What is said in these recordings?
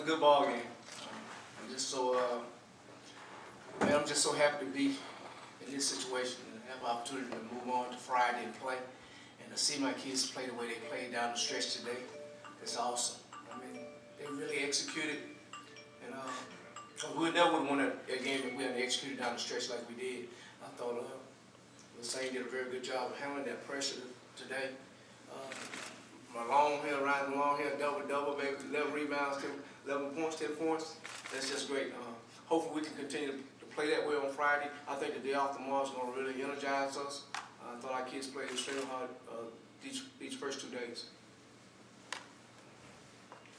a good ball game. I'm just so, man, I'm just so happy to be in this situation and have the opportunity to move on to Friday and play, and to see my kids play the way they played down the stretch today. It's awesome. I mean, they really executed, and we never would have won a game if we hadn't executed down the stretch like we did. I thought Lassane did a very good job of handling that pressure today. My long hair, riding long hair, double, maybe 11 rebounds, 11 points, 10 points. That's just great. Hopefully we can continue to play that way on Friday. I think the day off tomorrow is going to really energize us. I thought our kids played extremely hard these first 2 days.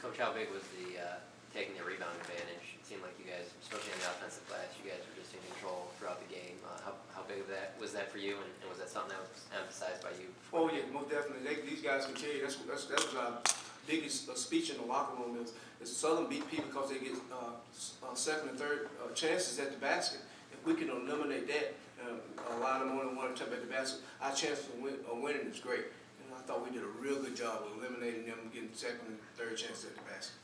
Coach, how big was the taking the rebound advantage? It seemed like you guys, especially in the offensive glass, you guys were just in control throughout the game. How big of that was that for you, and was that something that was emphasized by you? Oh yeah, most definitely. These guys can tell you that was our biggest speech in the locker room is Southern beat people because they get second and third chances at the basket. If we can eliminate that, allow them more than one attempt at the basket, our chances of winning is great. And I thought we did a real good job of eliminating them, getting second and third chances at the basket.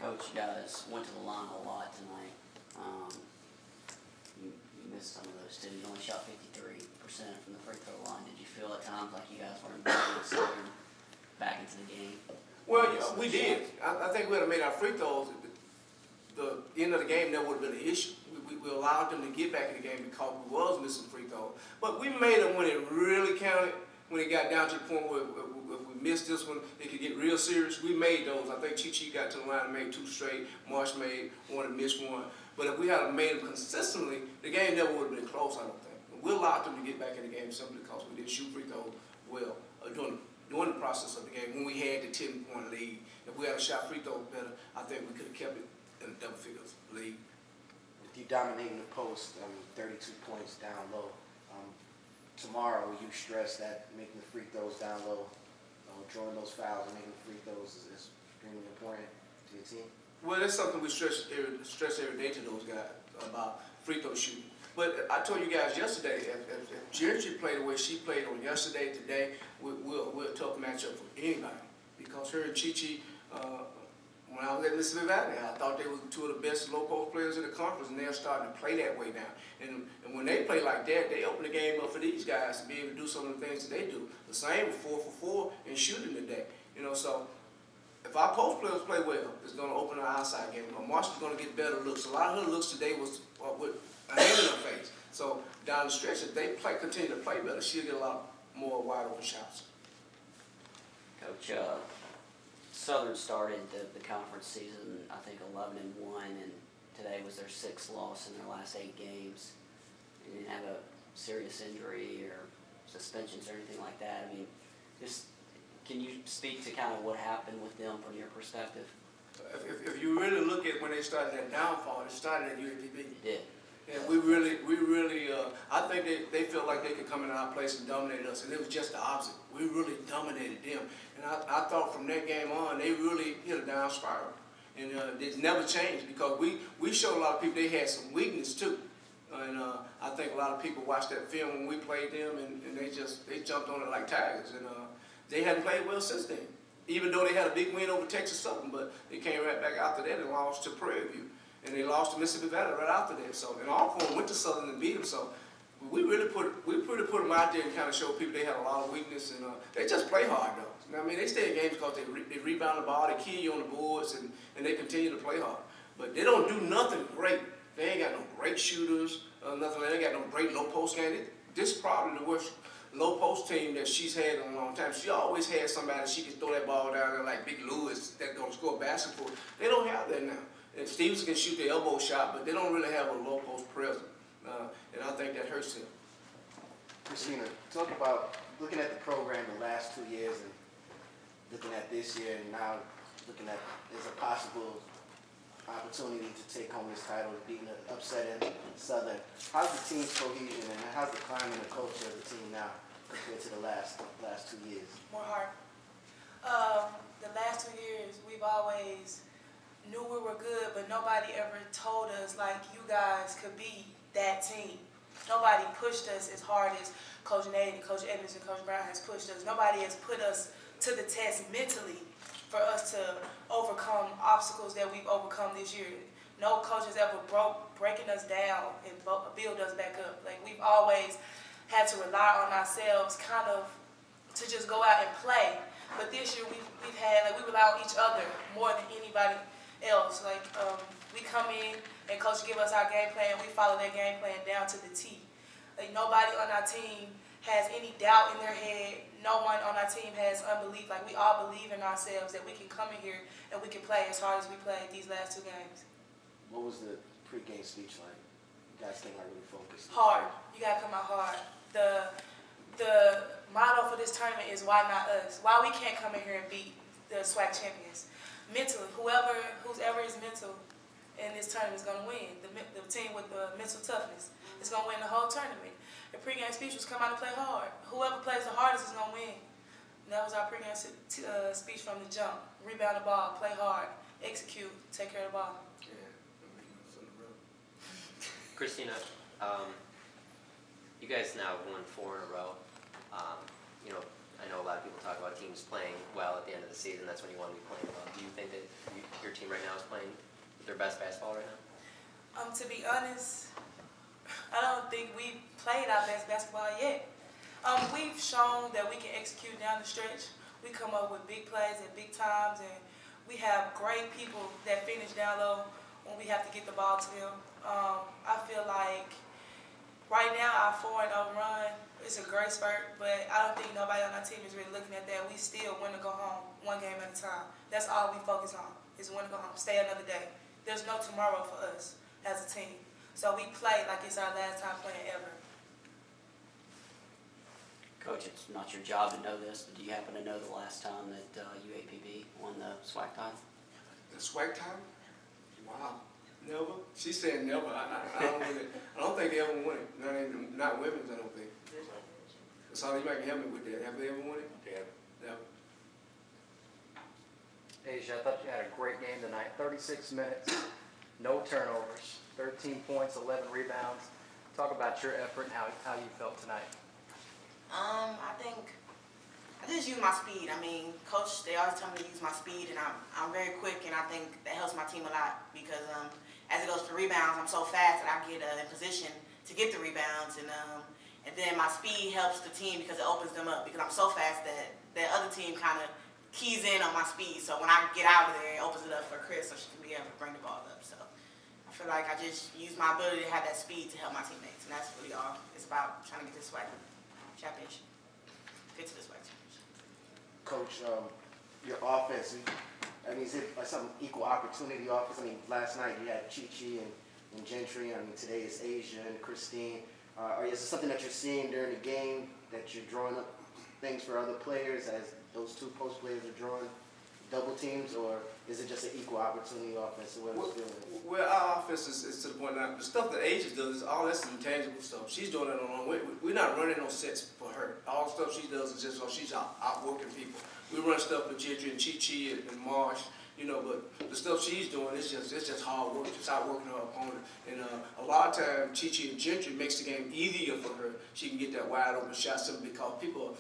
Coach, you guys went to the line a lot tonight. You missed some of those too. You only shot 53% from the free throw line. Did you feel at times like you guys were involved back into the game? Well, we did. I think we had made our free throws. The end of the game, that would have been an issue. We allowed them to get back in the game because we was missing free throws. But we made them when it really counted, when it got down to the point where if we missed this one, it could get real serious. We made those. I think Chi got to the line and made 2 straight. Marsh made one and missed one. But if we had made them consistently, the game never would have been close, I don't think. We allowed them to get back in the game simply because we didn't shoot free throws well during the process of the game when we had the 10-point lead. If we had shot free throws better, I think we could have kept it in a double figures lead. With you dominating the post, 32 points down low. Tomorrow, you stress that making the free throws down low, drawing those fouls and making the free throws is extremely important to your team? Well, that's something we stress every day to those guys about free throw shooting. But I told you guys yesterday, if Gentry played the way she played on yesterday, today, we're a tough matchup for anybody. Because her and Chi, when I was at Mississippi Valley, I thought they were 2 of the best low-post players in the conference, and they're starting to play that way now. And when they play like that, they open the game up for these guys to be able to do some of the things that they do. The same with 4 for 4 and shooting today. So if our post players play well, it's going to open our outside game. Marshall's going to get better looks. A lot of her looks today was with a hand in her face. So down the stretch, if they continue to play better, she'll get a lot more wide open shots. Coach, Southern started the conference season, I think 11-1, and today was their 6th loss in their last 8 games. They didn't have a serious injury or suspensions or anything like that. I mean, just can you speak to kind of what happened with them from your perspective? If you really look at when they started that downfall, it started at UAPB. It did. And we really, I think they felt like they could come in our place and dominate us, and it was just the opposite. We really dominated them. And I thought from that game on, they really hit a down spiral. And it's never changed because we showed a lot of people they had some weakness too. And I think a lot of people watched that film when we played them, and they jumped on it like tigers. And they hadn't played well since then, even though they had a big win over Texas Southern, but they came right back after that and lost to Prairie View. And they lost to Mississippi Valley right after that. So, and Alcorn went to Southern and beat them. So, we put them out there and kind of showed people they had a lot of weakness. And they just play hard though. I mean, they stay in games because they rebound the ball, they kill you on the boards, and they continue to play hard. But they don't do nothing great. They ain't got no great shooters, nothing. They ain't got no great low post game. This is probably the worst low post team that she's had in a long time. She always had somebody she can throw that ball down there like Big Lewis that's gonna score a basketball. They don't have that now. And Stevenson can shoot the elbow shot, but they don't really have a low post presence. And I think that hurts them. Christina, talk about looking at the program the last 2 years and looking at this year and now looking at as a possible opportunity to take home this title, beating upsetting Southern. How's the team's cohesion and how's the climate and the culture of the team now compared to the last 2 years? More heart. The last 2 years, we've always knew we were good, but nobody ever told us, like, you guys could be that team. Nobody pushed us as hard as Coach Nate and Coach Evans and Coach Brown has pushed us. Nobody has put us to the test mentally for us to overcome obstacles that we've overcome this year. No coach has ever breaking us down and build us back up. Like, we've always had to rely on ourselves kind of to just go out and play. But this year we've had, like, we rely on each other more than anybody else. Like, we come in and coach give us our game plan, and we follow that game plan down to the T. Like, nobody on our team has any doubt in their head. No one on our team has unbelief. Like, we all believe in ourselves that we can come in here and we can play as hard as we played these last 2 games. What was the pregame speech like? You guys came out really focused. Hard. You gotta come out hard. The motto for this tournament is why not us? Why we can't come in here and beat the SWAC champions? Mentally, whoever is mental in this tournament is gonna win. The team with the mental toughness is gonna win the whole tournament. The pregame speech was come out and play hard. Whoever plays the hardest is gonna win. And that was our pregame speech from the jump. Rebound the ball, play hard, execute, take care of the ball. Christina, you guys now have won 4 in a row. You know, I know a lot of people talk about teams playing well at the end of the season. That's when you want to be playing well. Do you think that your team right now is playing their best basketball right now? To be honest, I don't think we've played our best basketball yet. We've shown that we can execute down the stretch. We come up with big plays at big times, and we have great people that finish down low when we have to get the ball to them. I feel like right now our 4-0 run is a great spurt, but I don't think nobody on our team is really looking at that. We still win to go home, 1 game at a time. That's all we focus on, is win to go home, stay another day. There's no tomorrow for us as a team. So we play like it's our last time playing ever. Coach, it's not your job to know this, but do you happen to know the last time that UAPB won the SWAC title? The SWAC title? Wow. Never? She said never. I don't think they ever won it. Not women's, I don't think. So you might help me with that. Have they ever won it? Yeah. Never. Asia, I thought you had a great game tonight. 36 minutes, no turnovers, 13 points, 11 rebounds. Talk about your effort and how you felt tonight. I think I just use my speed. I mean, Coach, they always tell me to use my speed, and I'm very quick, and I think that helps my team a lot because as it goes to rebounds, I'm so fast that I get in position to get the rebounds, and then my speed helps the team because it opens them up because I'm so fast that the other team kind of keys in on my speed. So when I get out of there, it opens it up for Chris so she can be able to bring the ball up. So I feel like I just use my ability to have that speed to help my teammates, and that's really all it's about, trying to get this SWAC championship, get to this SWAC championship. Coach, your offense, I mean, is it like some equal opportunity offense? I mean, last night you had Chi-Chi and Gentry. I mean, today it's Asia and Christine. Is it something that you're seeing during the game that you're drawing up things for other players as those 2 post players are drawing double teams, or is it just an equal opportunity offense? Well, our offense is to the point now. The stuff that Asia does, all that's intangible stuff. She's doing it on her own. We're not running no sets for her. All the stuff she does is just so she's outworking people. We run stuff for Gentry and Chi-Chi and Marsh, you know, but the stuff she's doing is just hard work, just outworking her opponent. And a lot of times, Chi-Chi and Gentry makes the game easier for her. She can get that wide open shot simply because people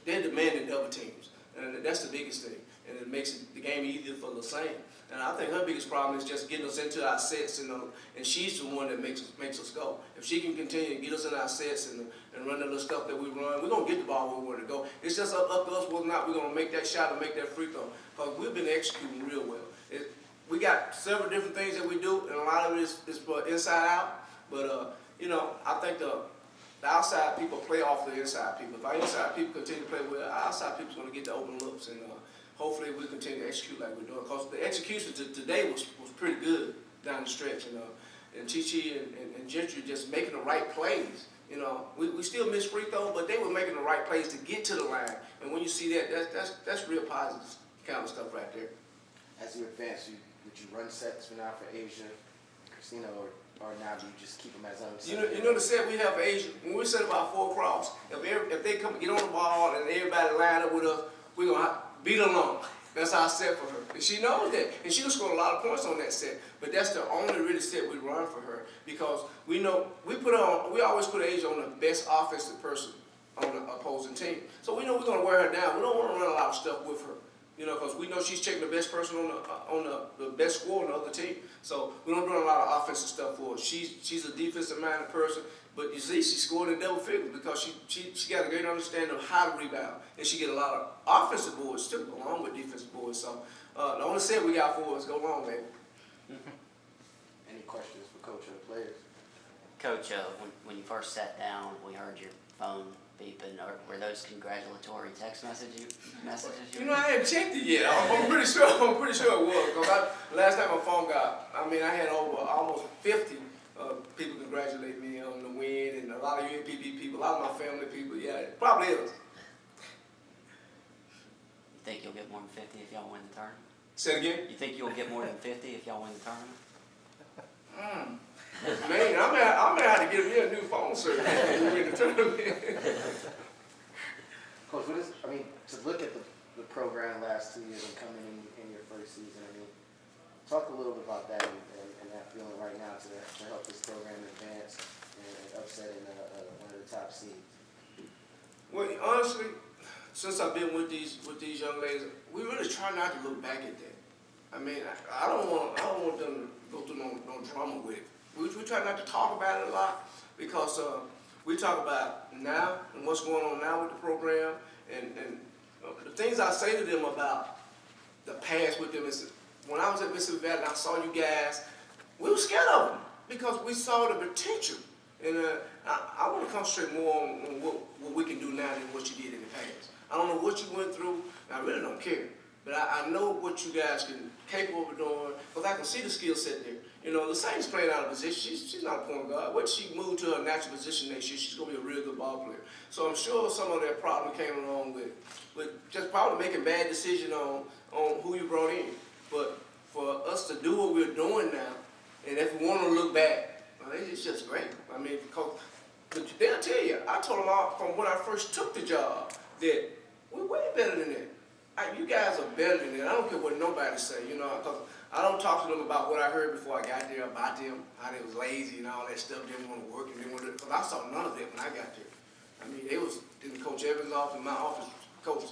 they're demanding double teams, and that's the biggest thing. And it makes the game easier for the same. And I think her biggest problem is just getting us into our sets, and she's the one that makes us go. If she can continue to get us in our sets and run the little stuff that we run, we're going to get the ball where we want to go. It's just up to us whether or not we're going to make that shot or make that free throw, because we've been executing real well. We got several different things that we do, and a lot of it is for inside out. But, you know, I think the outside people play off the inside people. If our inside people continue to play well, our outside people's going to get the open looks. And hopefully we continue to execute like we're doing. Because the execution today was pretty good down the stretch. And Chi-Chi and Gentry just making the right plays. You know, we still miss free throws, but they were making the right plays to get to the line. And when you see that, that's real positive kind of stuff right there. As you advance, would you run sets for now for Asia, Christina, or now do you just keep them as unset? You know the set we have for Asia, when we set about 4 across, if they come get on the ball and everybody line up with us, we're going to beat along. That's our set for her. And she knows that. And she will score a lot of points on that set. But that's the only really set we run for her. Because we know we always put Asia on the best offensive person on the opposing team. So we know we're going to wear her down. We don't want to run a lot of stuff with her. You know, because we know she's checking the best person on the best scorer on the other team. So we don't do a lot of offensive stuff for her. She's a defensive-minded person, but you see, she scored in double figures because she got a great understanding of how to rebound, and she get a lot of offensive boards too, along with defensive boards. So the only set we got for us, go long, baby. Any questions for Coach or the players? Coach, when you first sat down, we heard your phone beeping. Were those congratulatory text messages? You know, I hadn't checked it yet. I'm pretty sure it was. Because last time my phone got, I had over almost 50 people congratulate me on the win, and a lot of UNPB people, a lot of my family people. Yeah, it probably is. You think you'll get more than 50 if y'all win the tournament? Say it again? You think you'll get more than 50 if y'all win the tournament? Man, I may have to get me a new phone service when we win the tournament. Coach, to look at the program last 2 years and coming in your first season, talk a little bit about that and that feeling right now to help this program advance and upsetting one of the top seeds. Well, honestly, since I've been with these young ladies, we really try not to look back at that. I don't want them to go through no drama with it. We try not to talk about it a lot because we talk about now and what's going on now with the program, and the things I say to them about the past with them is when I was at Mississippi Valley and I saw you guys, we were scared of them because we saw the potential. And I want to concentrate more on what we can do now than what you did in the past. I don't know what you went through, and I really don't care. But I know what you guys can capable of doing because I can see the skill set there. You know, the Saints playing out of position. She's not a point guard. Once she moved to her natural position next year, she's going to be a real good ball player. So I'm sure some of that problem came along with just probably making bad decisions on who you brought in. But for us to do what we're doing now, and if we want to look back, it's just great. Because they'll tell you, I told them all from when I first took the job that we're way better than that. You guys are better than that. I don't care what nobody say, you know, because I don't talk to them about what I heard before I got there about them, how they was lazy and all that stuff, didn't want to work and didn't want to, because I saw none of that when I got there. They was in Coach Evans' office, in my office, Coach,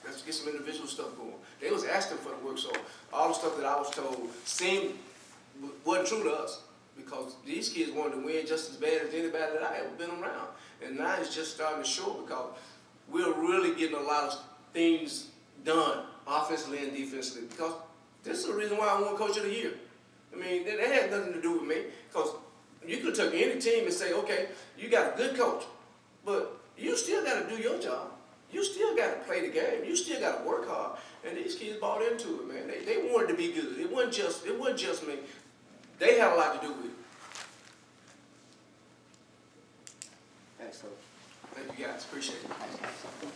let's get some individual stuff going. They was asking for the work, so all the stuff that I was told wasn't true to us, because these kids wanted to win just as bad as anybody that I ever been around. And now it's just starting to show because we're really getting a lot of things done offensively and defensively, because this is the reason why I won Coach of the Year. That had nothing to do with me, because you could take any team and say, okay, you got a good coach, but you still got to do your job. You still got to play the game. You still got to work hard. And these kids bought into it, man. They wanted to be good. It wasn't just me. They had a lot to do with it. Thanks, Coach. Thank you guys. Appreciate it.